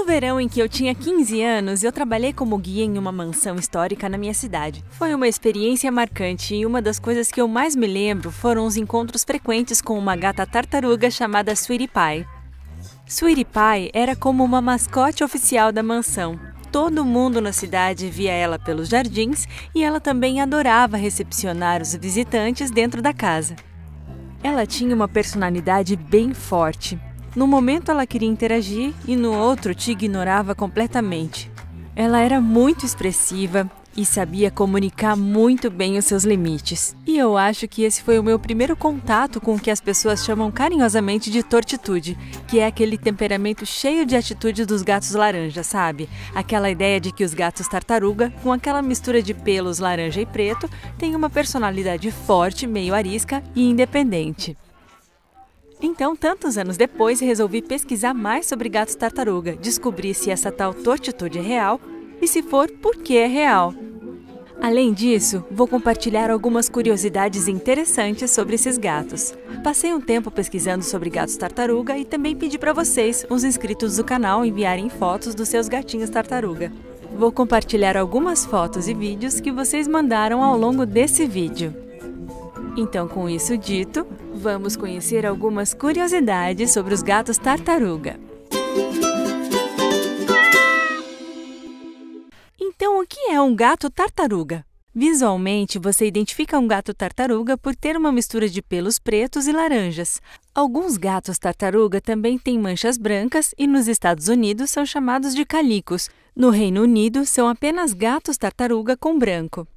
No verão em que eu tinha 15 anos, eu trabalhei como guia em uma mansão histórica na minha cidade. Foi uma experiência marcante e uma das coisas que eu mais me lembro foram os encontros frequentes com uma gata tartaruga chamada Sweetie Pie. Sweetie Pie era como uma mascote oficial da mansão. Todo mundo na cidade via ela pelos jardins e ela também adorava recepcionar os visitantes dentro da casa. Ela tinha uma personalidade bem forte. No momento ela queria interagir e no outro te ignorava completamente. Ela era muito expressiva e sabia comunicar muito bem os seus limites. E eu acho que esse foi o meu primeiro contato com o que as pessoas chamam carinhosamente de tortitude, que é aquele temperamento cheio de atitude dos gatos laranja, sabe? Aquela ideia de que os gatos tartaruga, com aquela mistura de pelos laranja e preto, têm uma personalidade forte, meio arisca e independente. Então, tantos anos depois, resolvi pesquisar mais sobre gatos tartaruga, descobrir se essa tal tortitude é real e, se for, por que é real. Além disso, vou compartilhar algumas curiosidades interessantes sobre esses gatos. Passei um tempo pesquisando sobre gatos tartaruga e também pedi para vocês, os inscritos do canal, enviarem fotos dos seus gatinhos tartaruga. Vou compartilhar algumas fotos e vídeos que vocês mandaram ao longo desse vídeo. Então, com isso dito, vamos conhecer algumas curiosidades sobre os gatos tartaruga. Então, o que é um gato tartaruga? Visualmente, você identifica um gato tartaruga por ter uma mistura de pelos pretos e laranjas. Alguns gatos tartaruga também têm manchas brancas e nos Estados Unidos são chamados de calicos. No Reino Unido, são apenas gatos tartaruga com branco.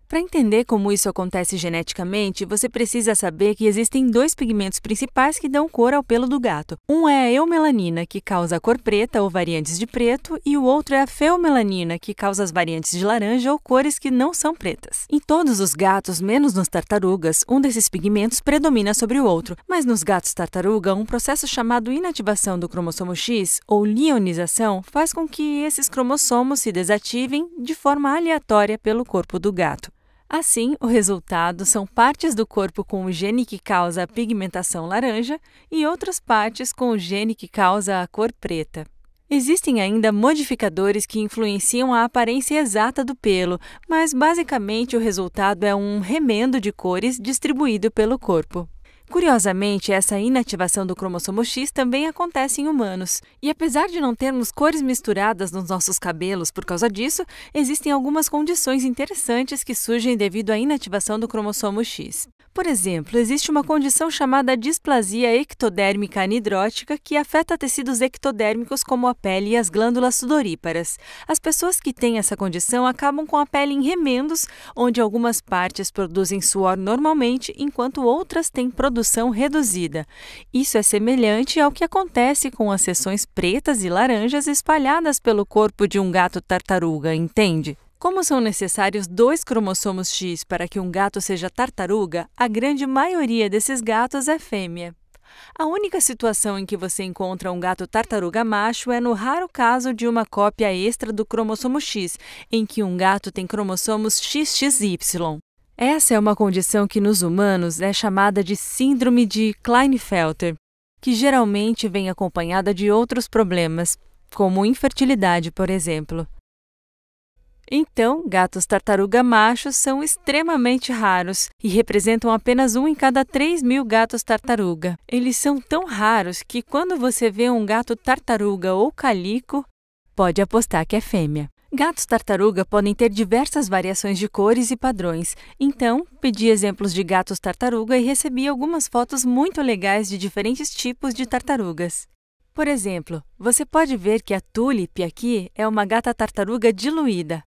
Para entender como isso acontece geneticamente, você precisa saber que existem dois pigmentos principais que dão cor ao pelo do gato. Um é a eumelanina, que causa a cor preta ou variantes de preto, e o outro é a feomelanina, que causa as variantes de laranja ou cores que não são pretas. Em todos os gatos, menos nos tartarugas, um desses pigmentos predomina sobre o outro, mas nos gatos tartaruga, um processo chamado inativação do cromossomo X, ou lionização, faz com que esses cromossomos se desativem de forma aleatória pelo corpo do gato. Assim, o resultado são partes do corpo com o gene que causa a pigmentação laranja e outras partes com o gene que causa a cor preta. Existem ainda modificadores que influenciam a aparência exata do pelo, mas basicamente o resultado é um remendo de cores distribuído pelo corpo. Curiosamente, essa inativação do cromossomo X também acontece em humanos. E apesar de não termos cores misturadas nos nossos cabelos por causa disso, existem algumas condições interessantes que surgem devido à inativação do cromossomo X. Por exemplo, existe uma condição chamada displasia ectodérmica anidrótica que afeta tecidos ectodérmicos como a pele e as glândulas sudoríparas. As pessoas que têm essa condição acabam com a pele em remendos, onde algumas partes produzem suor normalmente, enquanto outras têm produção reduzida. Isso é semelhante ao que acontece com as seções pretas e laranjas espalhadas pelo corpo de um gato tartaruga, entende? Como são necessários 2 cromossomos X para que um gato seja tartaruga, a grande maioria desses gatos é fêmea. A única situação em que você encontra um gato tartaruga macho é no raro caso de uma cópia extra do cromossomo X, em que um gato tem cromossomos XXY. Essa é uma condição que nos humanos é chamada de síndrome de Klinefelter, que geralmente vem acompanhada de outros problemas, como infertilidade, por exemplo. Então, gatos tartaruga machos são extremamente raros e representam apenas 1 em cada 3.000 gatos tartaruga. Eles são tão raros que quando você vê um gato tartaruga ou calico, pode apostar que é fêmea. Gatos tartaruga podem ter diversas variações de cores e padrões, então pedi exemplos de gatos tartaruga e recebi algumas fotos muito legais de diferentes tipos de tartarugas. Por exemplo, você pode ver que a Tulip aqui é uma gata tartaruga diluída.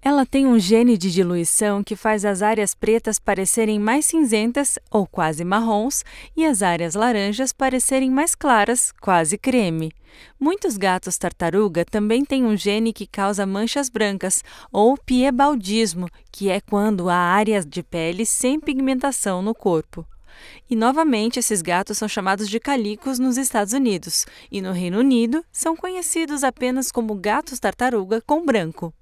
Ela tem um gene de diluição que faz as áreas pretas parecerem mais cinzentas ou quase marrons e as áreas laranjas parecerem mais claras, quase creme. Muitos gatos tartaruga também têm um gene que causa manchas brancas ou piebaldismo, que é quando há áreas de pele sem pigmentação no corpo. E novamente esses gatos são chamados de calicos nos Estados Unidos e no Reino Unido são conhecidos apenas como gatos tartaruga com branco.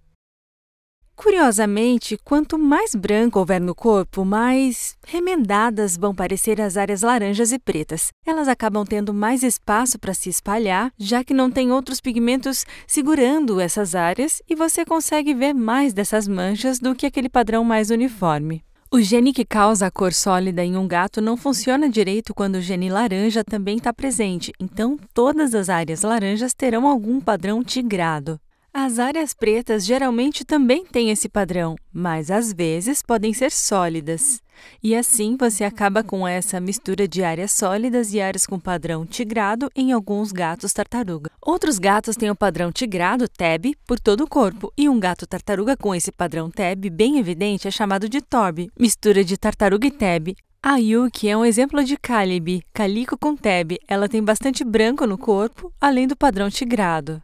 Curiosamente, quanto mais branco houver no corpo, mais remendadas vão parecer as áreas laranjas e pretas. Elas acabam tendo mais espaço para se espalhar, já que não tem outros pigmentos segurando essas áreas e você consegue ver mais dessas manchas do que aquele padrão mais uniforme. O gene que causa a cor sólida em um gato não funciona direito quando o gene laranja também está presente, então todas as áreas laranjas terão algum padrão tigrado. As áreas pretas geralmente também têm esse padrão, mas às vezes podem ser sólidas. E assim você acaba com essa mistura de áreas sólidas e áreas com padrão tigrado em alguns gatos tartaruga. Outros gatos têm o padrão tigrado, tab, por todo o corpo, e um gato tartaruga com esse padrão tab bem evidente é chamado de torb, mistura de tartaruga e tab. A Yuki é um exemplo de Calibi, calico com tab. Ela tem bastante branco no corpo, além do padrão tigrado.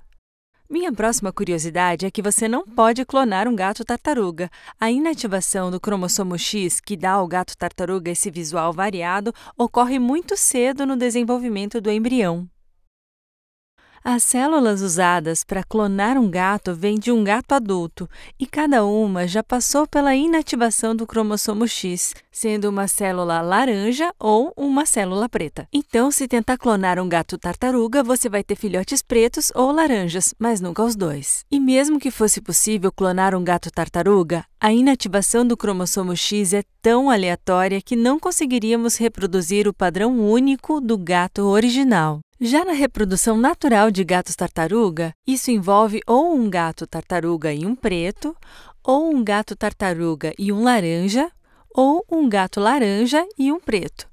Minha próxima curiosidade é que você não pode clonar um gato tartaruga. A inativação do cromossomo X, que dá ao gato tartaruga esse visual variado, ocorre muito cedo no desenvolvimento do embrião. As células usadas para clonar um gato vêm de um gato adulto, e cada uma já passou pela inativação do cromossomo X, sendo uma célula laranja ou uma célula preta. Então, se tentar clonar um gato tartaruga, você vai ter filhotes pretos ou laranjas, mas nunca os dois. E mesmo que fosse possível clonar um gato tartaruga, a inativação do cromossomo X é tão aleatória que não conseguiríamos reproduzir o padrão único do gato original. Já na reprodução natural de gatos tartaruga, isso envolve ou um gato tartaruga e um preto, ou um gato tartaruga e um laranja, ou um gato laranja e um preto.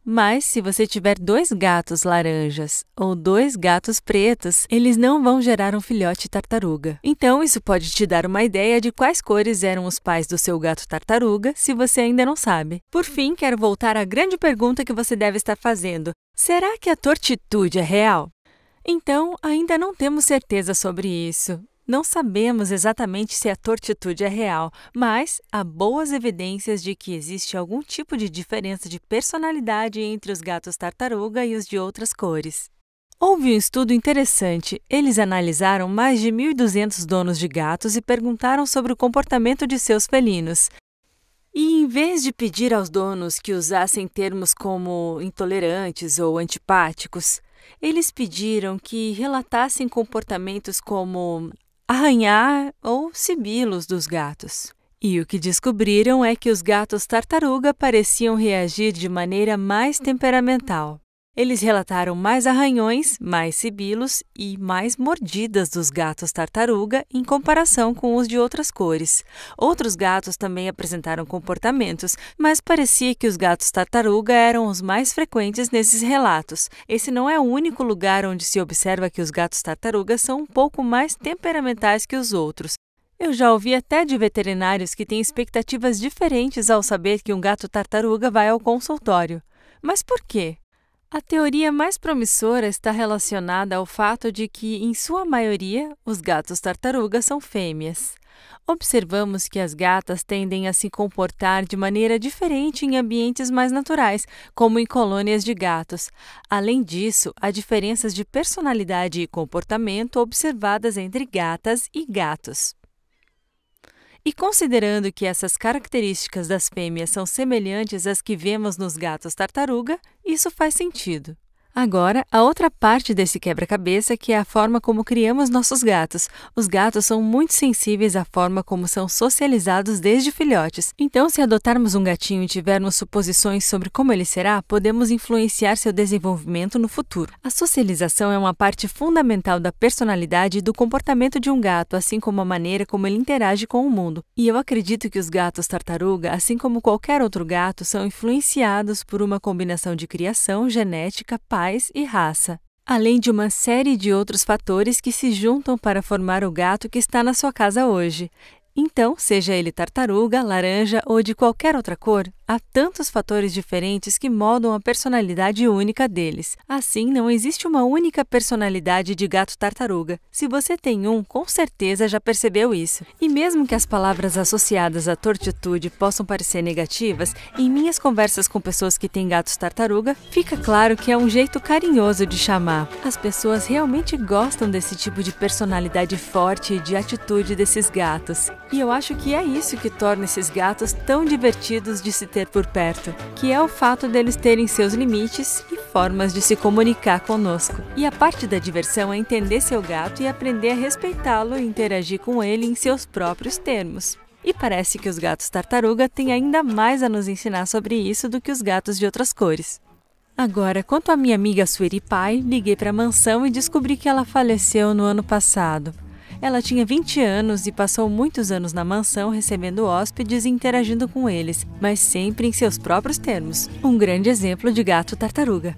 Mas, se você tiver 2 gatos laranjas ou 2 gatos pretos, eles não vão gerar um filhote tartaruga. Então, isso pode te dar uma ideia de quais cores eram os pais do seu gato tartaruga, se você ainda não sabe. Por fim, quero voltar à grande pergunta que você deve estar fazendo. Será que a tortitude é real? Então, ainda não temos certeza sobre isso. Não sabemos exatamente se a tortitude é real, mas há boas evidências de que existe algum tipo de diferença de personalidade entre os gatos tartaruga e os de outras cores. Houve um estudo interessante. Eles analisaram mais de 1.200 donos de gatos e perguntaram sobre o comportamento de seus felinos. E em vez de pedir aos donos que usassem termos como intolerantes ou antipáticos, eles pediram que relatassem comportamentos como arranhar ou sibilos dos gatos. E o que descobriram é que os gatos tartaruga pareciam reagir de maneira mais temperamental. Eles relataram mais arranhões, mais sibilos e mais mordidas dos gatos tartaruga em comparação com os de outras cores. Outros gatos também apresentaram comportamentos, mas parecia que os gatos tartaruga eram os mais frequentes nesses relatos. Esse não é o único lugar onde se observa que os gatos tartaruga são um pouco mais temperamentais que os outros. Eu já ouvi até de veterinários que têm expectativas diferentes ao saber que um gato tartaruga vai ao consultório. Mas por quê? A teoria mais promissora está relacionada ao fato de que, em sua maioria, os gatos tartaruga são fêmeas. Observamos que as gatas tendem a se comportar de maneira diferente em ambientes mais naturais, como em colônias de gatos. Além disso, há diferenças de personalidade e comportamento observadas entre gatas e gatos. E considerando que essas características das fêmeas são semelhantes às que vemos nos gatos tartaruga, isso faz sentido. Agora, a outra parte desse quebra-cabeça que é a forma como criamos nossos gatos. Os gatos são muito sensíveis à forma como são socializados desde filhotes. Então, se adotarmos um gatinho e tivermos suposições sobre como ele será, podemos influenciar seu desenvolvimento no futuro. A socialização é uma parte fundamental da personalidade e do comportamento de um gato, assim como a maneira como ele interage com o mundo. E eu acredito que os gatos tartaruga, assim como qualquer outro gato, são influenciados por uma combinação de criação, genética, pais e raça, além de uma série de outros fatores que se juntam para formar o gato que está na sua casa hoje. Então, seja ele tartaruga, laranja ou de qualquer outra cor, Há tantos fatores diferentes que moldam a personalidade única deles. Assim, não existe uma única personalidade de gato-tartaruga. Se você tem um, com certeza já percebeu isso. E mesmo que as palavras associadas à tortitude possam parecer negativas, em minhas conversas com pessoas que têm gatos-tartaruga, fica claro que é um jeito carinhoso de chamar. As pessoas realmente gostam desse tipo de personalidade forte e de atitude desses gatos. E eu acho que é isso que torna esses gatos tão divertidos de se ter por perto, que é o fato deles terem seus limites e formas de se comunicar conosco. E a parte da diversão é entender seu gato e aprender a respeitá-lo e interagir com ele em seus próprios termos. E parece que os gatos tartaruga têm ainda mais a nos ensinar sobre isso do que os gatos de outras cores. Agora, quanto à minha amiga Sweetie Pie, liguei para a mansão e descobri que ela faleceu no ano passado. Ela tinha 20 anos e passou muitos anos na mansão recebendo hóspedes e interagindo com eles, mas sempre em seus próprios termos. Um grande exemplo de gato tartaruga.